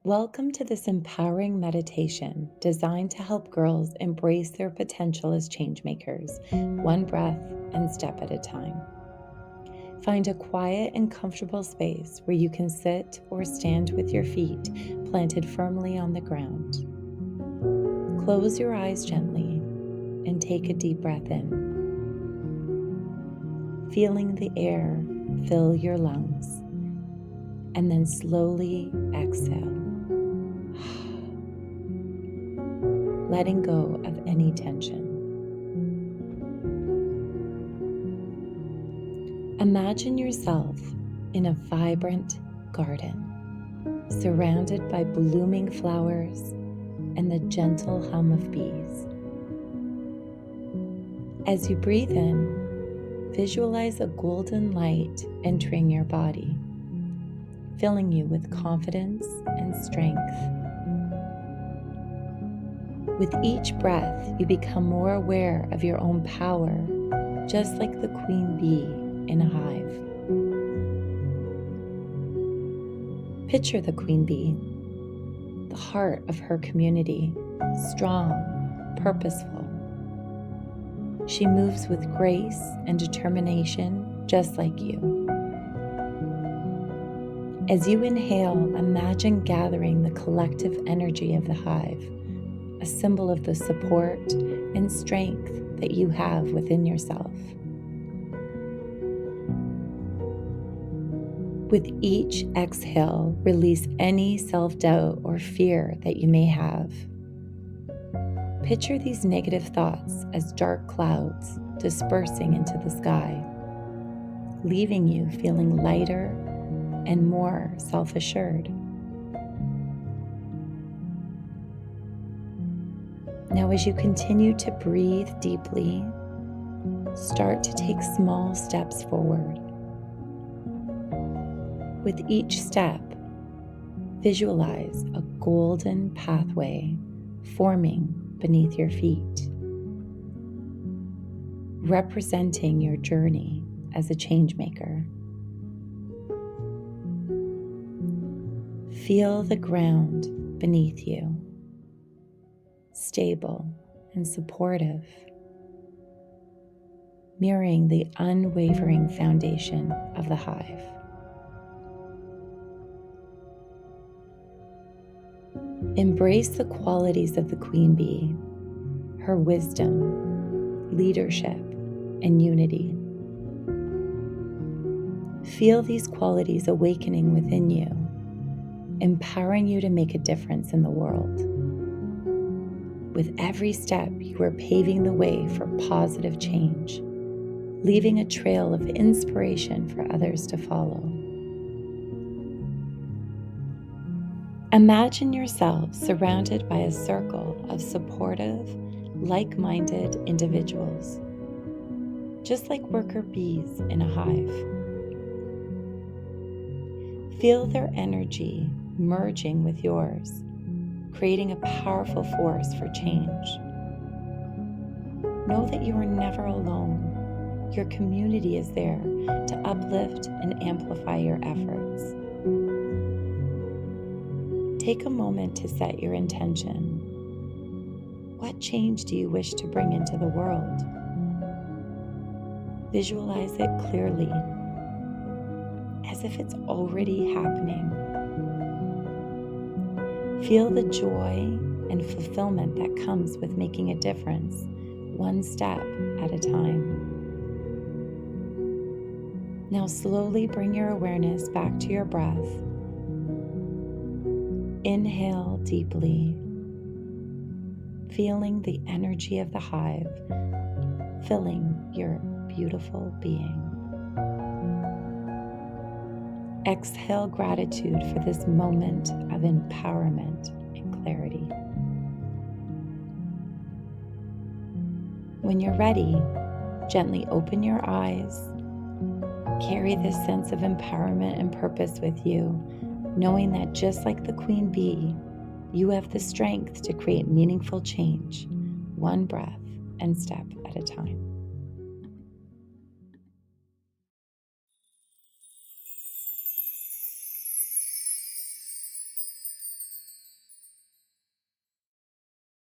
Welcome to this empowering meditation designed to help girls embrace their potential as changemakers, one breath and step at a time. Find a quiet and comfortable space where you can sit or stand with your feet planted firmly on the ground. Close your eyes gently and take a deep breath in, feeling the air fill your lungs, and then slowly exhale, letting go of any tension. Imagine yourself in a vibrant garden, surrounded by blooming flowers and the gentle hum of bees. As you breathe in, visualize a golden light entering your body, filling you with confidence and strength. With each breath, you become more aware of your own power, just like the queen bee in a hive. Picture the queen bee, the heart of her community, strong, purposeful. She moves with grace and determination, just like you. As you inhale, imagine gathering the collective energy of the hive, a symbol of the support and strength that you have within yourself. With each exhale, release any self-doubt or fear that you may have. Picture these negative thoughts as dark clouds dispersing into the sky, leaving you feeling lighter and more self-assured. Now, as you continue to breathe deeply, start to take small steps forward. With each step, visualize a golden pathway forming beneath your feet, representing your journey as a changemaker. Feel the ground beneath you, stable and supportive, mirroring the unwavering foundation of the hive. Embrace the qualities of the queen bee, her wisdom, leadership, and unity. Feel these qualities awakening within you, empowering you to make a difference in the world. With every step, you are paving the way for positive change, leaving a trail of inspiration for others to follow. Imagine yourself surrounded by a circle of supportive, like-minded individuals, just like worker bees in a hive. Feel their energy merging with yours, creating a powerful force for change. Know that you are never alone. Your community is there to uplift and amplify your efforts. Take a moment to set your intention. What change do you wish to bring into the world? Visualize it clearly, as if it's already happening. Feel the joy and fulfillment that comes with making a difference, one step at a time. Now slowly bring your awareness back to your breath. Inhale deeply, feeling the energy of the hive filling your beautiful being. Exhale gratitude for this moment of empowerment and clarity. When you're ready, gently open your eyes. Carry this sense of empowerment and purpose with you, knowing that just like the queen bee, you have the strength to create meaningful change, one breath and step at a time.